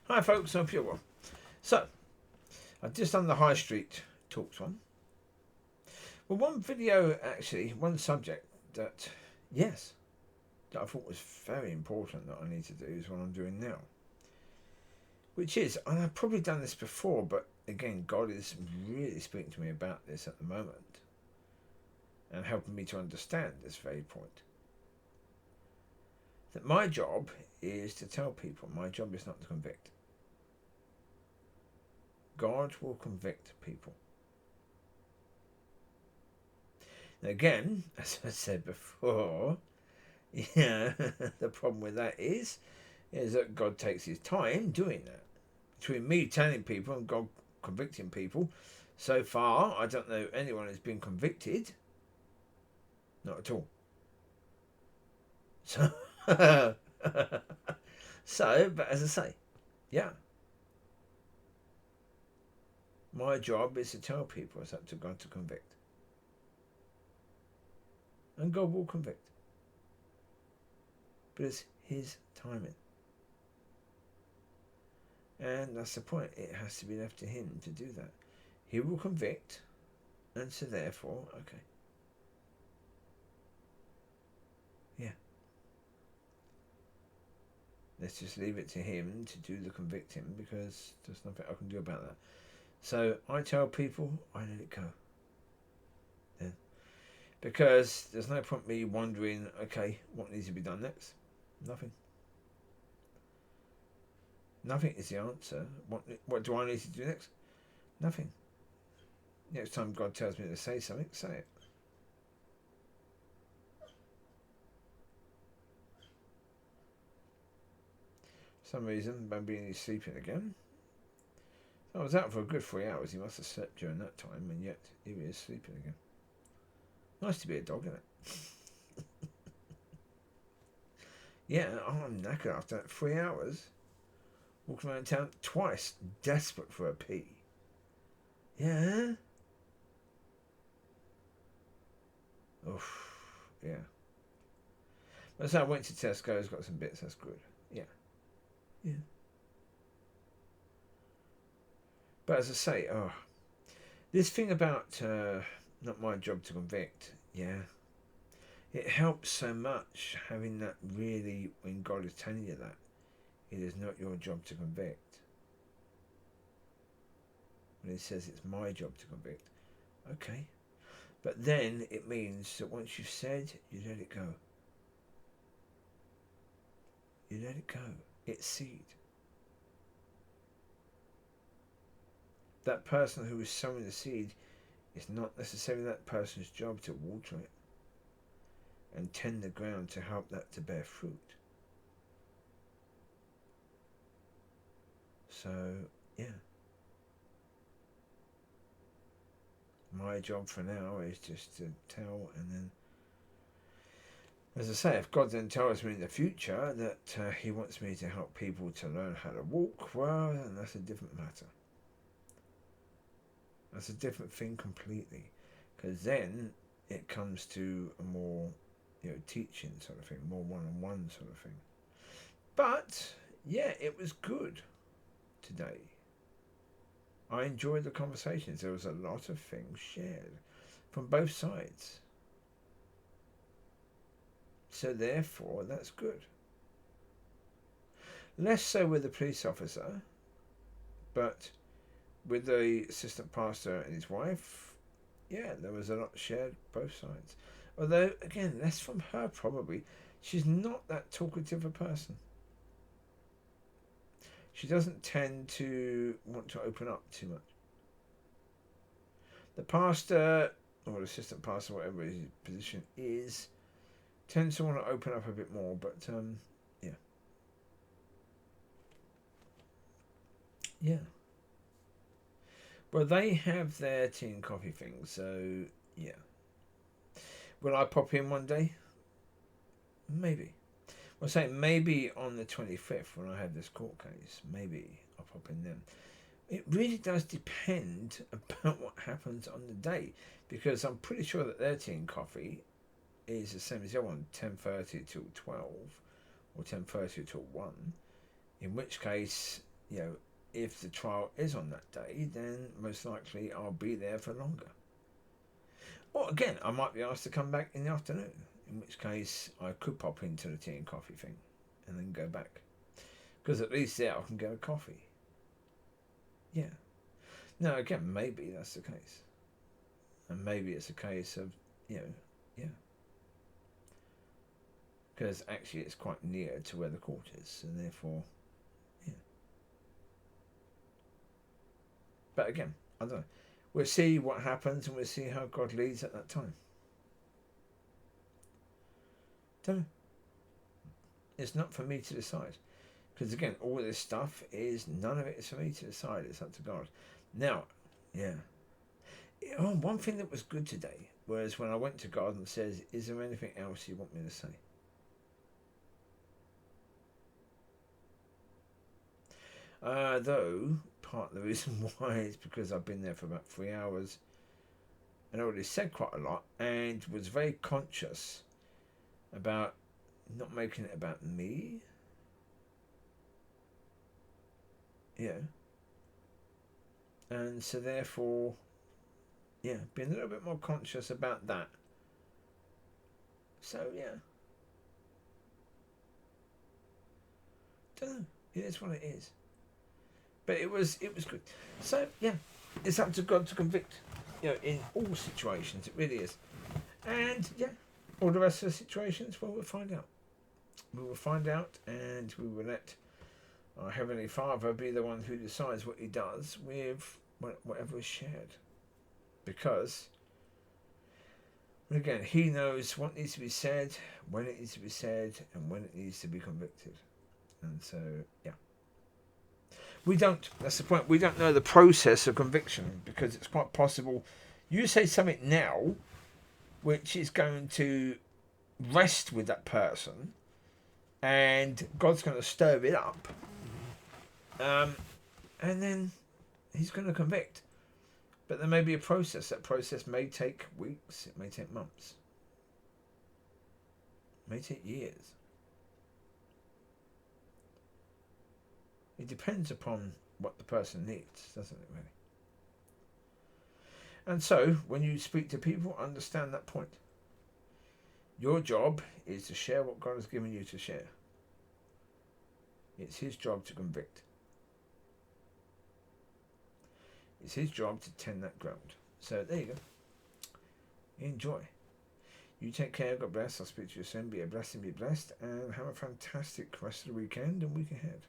Hi folks, hope you're well. So, I've just done the High Street Talks one. Well, one video actually, one subject that, yes, that I thought was very important that I need to do is what I'm doing now. Which is, and I've probably done this before, but again, God is really speaking to me about this at the moment and helping me to understand this very point. That my job is to tell people, my job is not to convict. God will convict people. Now again, as I said before, yeah, the problem with that is that God takes his time doing that. Between me telling people and God convicting people, so far I don't know anyone who's been convicted. Not at all. So, but as I say, yeah. My job is to tell people it's up to God to convict. And God will convict. But it's his timing. And that's the point. It has to be left to him to do that. He will convict. And so therefore, okay. Yeah. Let's just leave it to him to do the convicting because there's nothing I can do about that. So I tell people, I let it go. Then. Because there's no point me wondering, okay, what needs to be done next? Nothing. Nothing is the answer. What do I need to do next? Nothing. Next time God tells me to say something, say it. For some reason, Bambini's sleeping again. I was out for a good 3 hours. He must have slept during that time, and yet here he is sleeping again. Nice to be a dog, isn't it? Yeah, I'm knackered after that 3 hours. Walking around town twice, desperate for a pee. Yeah. Oof. Yeah. But so I went to Tesco's, got some bits. That's good. Yeah. Yeah. But as I say, this thing about not my job to convict. Yeah. It helps so much having that really when God is telling you that. It is not your job to convict. When he says it's my job to convict. Okay. But then it means that once you've said, you let it go. You let it go. It's seed. That person who is sowing the seed, it's not necessarily that person's job to water it and tend the ground to help that to bear fruit. So, yeah. My job for now is just to tell, and then, as I say, if God then tells me in the future that he wants me to help people to learn how to walk, well, then that's a different matter. That's a different thing completely, because then it comes to a more, teaching sort of thing, more one-on-one sort of thing. But yeah, it was good today. I enjoyed the conversations. There was a lot of things shared from both sides. So therefore, that's good. Less so with the police officer, but with the assistant pastor and his wife, yeah, there was a lot shared both sides. Although, again, less from her probably. She's not that talkative a person. She doesn't tend to want to open up too much. The pastor, or assistant pastor, whatever his position is, tends to want to open up a bit more, but yeah. Yeah. Well, they have their tea and coffee thing, so yeah. Will I pop in one day? Maybe. Well, say maybe on the 25th when I have this court case. Maybe I'll pop in then. It really does depend about what happens on the day, because I'm pretty sure that their tea and coffee is the same as the other one, 10:30 till 12 or 10:30 till 1. In which case, you know, if the trial is on that day, then most likely I'll be there for longer. Or again, I might be asked to come back in the afternoon, in which case I could pop into the tea and coffee thing and then go back. Because at least there I can get a coffee. Yeah. Now again, maybe that's the case. And maybe it's a case of, you know, yeah. Because actually it's quite near to where the court is, and therefore, yeah. But again, I don't know. We'll see what happens, and we'll see how God leads at that time. Don't know. It's not for me to decide. Because again, all this stuff is, none of it is for me to decide. It's up to God. Now, yeah. Oh, one thing that was good today was when I went to God and says, is there anything else you want me to say? Though, part of the reason why is because I've been there for about 3 hours and already said quite a lot and was very conscious about not making it about me. Yeah. And so therefore, yeah, being a little bit more conscious about that. So, yeah. Don't know. It is what it is. But it was good. So, yeah, it's up to God to convict, you know, in all situations. It really is. And, yeah, all the rest of the situations, well, we'll find out. We will find out, and we will let our Heavenly Father be the one who decides what he does with whatever is shared. Because, again, he knows what needs to be said, when it needs to be said, and when it needs to be convicted. And so, yeah. We don't, that's the point, we don't know the process of conviction, because it's quite possible you say something now which is going to rest with that person, and God's going to stir it up, and then he's going to convict. But there may be a process. That process may take weeks, it may take months, it may take years. It depends upon what the person needs, doesn't it, really? And so, when you speak to people, understand that point. Your job is to share what God has given you to share. It's his job to convict. It's his job to tend that ground. So, there you go. Enjoy. You take care. God bless. I'll speak to you soon. Be a blessing, be blessed, and have a fantastic rest of the weekend and week ahead.